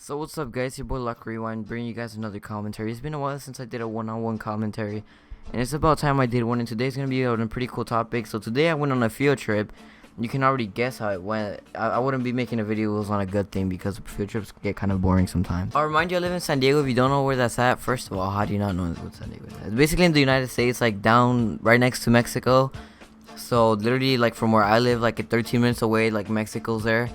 So what's up guys, your boy Luck Rewind, bringing you guys another commentary. It's been a while since I did a one-on-one commentary, and it's about time I did one, and today's going to be on a pretty cool topic. So today I went on a field trip. You can already guess how it went. I wouldn't be making a video if it was on a good thing, because field trips get kind of boring sometimes. I'll remind you, I live in San Diego. If you don't know where that's at, first of all, how do you not know what San Diego is? It's basically in the United States, like down right next to Mexico. So literally, like from where I live, like 13 minutes away, like Mexico's there.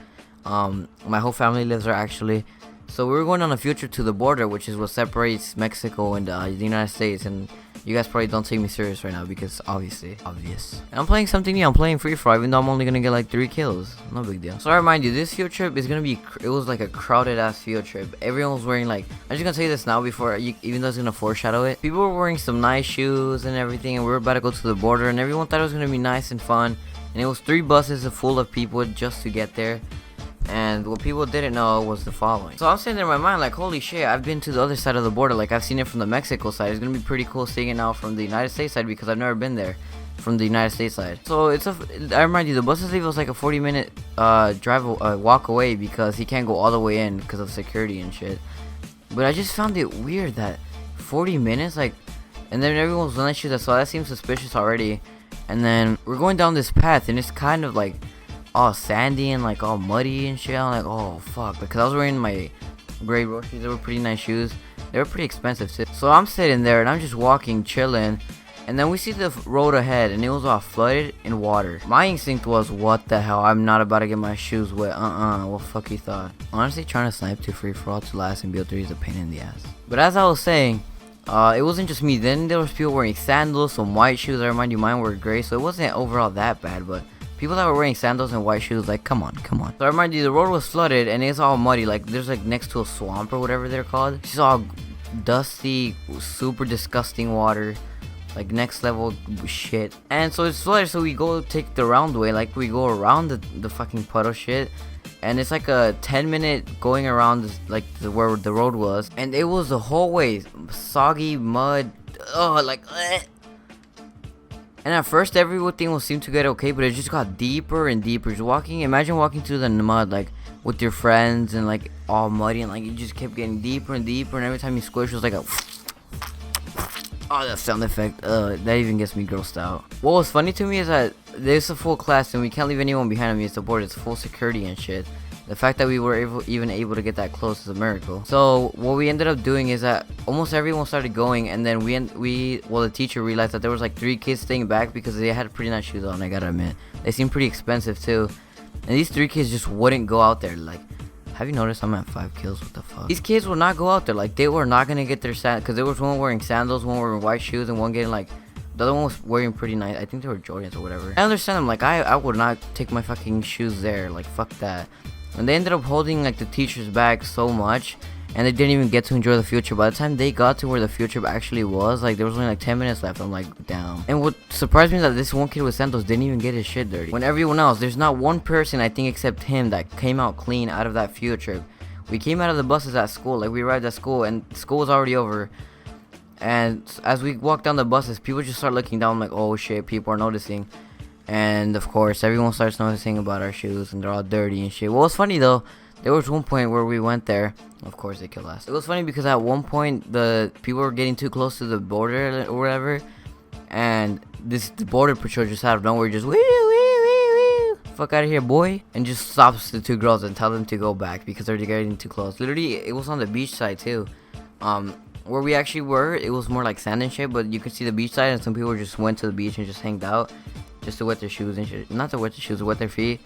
My whole family lives there actually. So we were going on a field trip to the border, which is what separates Mexico and the United States. And you guys probably don't take me serious right now because obviously, obvious. And I'm playing something new. I'm playing free for all, even though I'm only gonna get like 3 kills. No big deal. So I remind you, this field trip is gonna be. It was like a crowded ass field trip. Everyone was wearing like. I'm just gonna tell you this now before, even though it's gonna foreshadow it. People were wearing some nice shoes and everything, and we were about to go to the border, and everyone thought it was gonna be nice and fun. And it was 3 buses full of people just to get there. And what people didn't know was the following. So I'm sitting there in my mind like, holy shit, I've been to the other side of the border. Like, I've seen it from the Mexico side. It's gonna be pretty cool seeing it now from the United States side, because I've never been there from the United States side. So I remind you, the buses leave us like a 40-minute walk away, because he can't go all the way in because of security and shit. But I just found it weird that 40 minutes, like, and then everyone was on shoes, so that seems suspicious already. And then we're going down this path, and it's kind of like all sandy and like all muddy and shit. I'm like, oh fuck, because I was wearing my gray road shoes. They were pretty nice shoes. They were pretty expensive too. So I'm sitting there and I'm just walking, chilling, and then we see the road ahead, and it was all flooded in water. My instinct was, what the hell, I'm not about to get my shoes wet. What fuck you thought? Honestly, trying to snipe to free for all to last and BO3 is a pain in the ass. But as I was saying, it wasn't just me. Then there was people wearing sandals, some white shoes. I remind you, mine were gray, so it wasn't overall that bad, but people that were wearing sandals and white shoes, like, come on. So I remind you, the road was flooded and it's all muddy. Like, there's like next to a swamp or whatever they're called. It's all dusty, super disgusting water, like next level shit. And so it's flooded, so we go take the round way. Like, we go around the fucking puddle shit. And it's like a 10-minute going around this, like where the road was. And it was the whole way soggy mud. And at first everything will seem to get okay, but it just got deeper and deeper. Just imagine walking through the mud like with your friends and like all muddy, and like it just kept getting deeper and deeper, and every time you squish it was like a oh, that sound effect. That even gets me grossed out. What was funny to me is that there's a full class and we can't leave anyone behind me. It's the board, it's full security and shit. The fact that we were even able to get that close is a miracle. So what we ended up doing is that almost everyone started going, and then the teacher realized that there was like 3 kids staying back because they had pretty nice shoes on. I gotta admit, they seemed pretty expensive too. And these 3 kids just wouldn't go out there. Like, have you noticed I'm at 5 kills? What the fuck? These kids would not go out there. Like, they were not gonna get their because there was one wearing sandals, one wearing white shoes, and one getting like. The other one was wearing pretty nice. I think they were Jordans or whatever. I understand them. Like, I would not take my fucking shoes there. Like, fuck that. And they ended up holding like the teacher's bag so much, and they didn't even get to enjoy the field trip. By the time they got to where the field trip actually was, like there was only like 10 minutes left. I'm like, damn. And what surprised me is that this one kid with sandals didn't even get his shit dirty. When everyone else, there's not one person, I think, except him that came out clean out of that field trip. We came out of the buses at school. Like, we arrived at school and school was already over. And as we walked down the buses, people just start looking down like, oh shit, people are noticing. And of course, everyone starts noticing about our shoes, and they're all dirty and shit. What was funny though, there was one point where we went there. Of course, they killed us. It was funny because at one point, the people were getting too close to the border or whatever, and the border patrol just out of nowhere just fuck out of here, boy, and just stops the 2 girls and tell them to go back because they're getting too close. Literally, it was on the beach side too. Where we actually were, it was more like sand and shit, but you could see the beach side, and some people just went to the beach and just hanged out. Just to wet their shoes and shit. Not to wet their shoes, to wet their feet.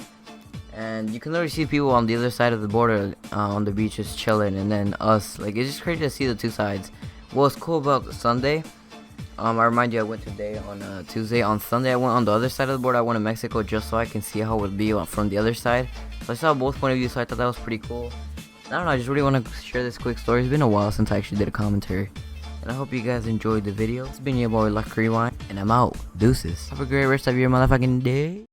And you can literally see people on the other side of the border on the beach just chilling, and then us. Like, it's just crazy to see the 2 sides. What was cool about Sunday, I remind you, I went today on Tuesday. On Sunday, I went on the other side of the border. I went to Mexico just so I can see how it would be from the other side. So I saw both point of views, so I thought that was pretty cool. I don't know, I just really want to share this quick story. It's been a while since I actually did a commentary. And I hope you guys enjoyed the video. It's been your boy Luck Rewind, and I'm out. Deuces. Have a great rest of your motherfucking day.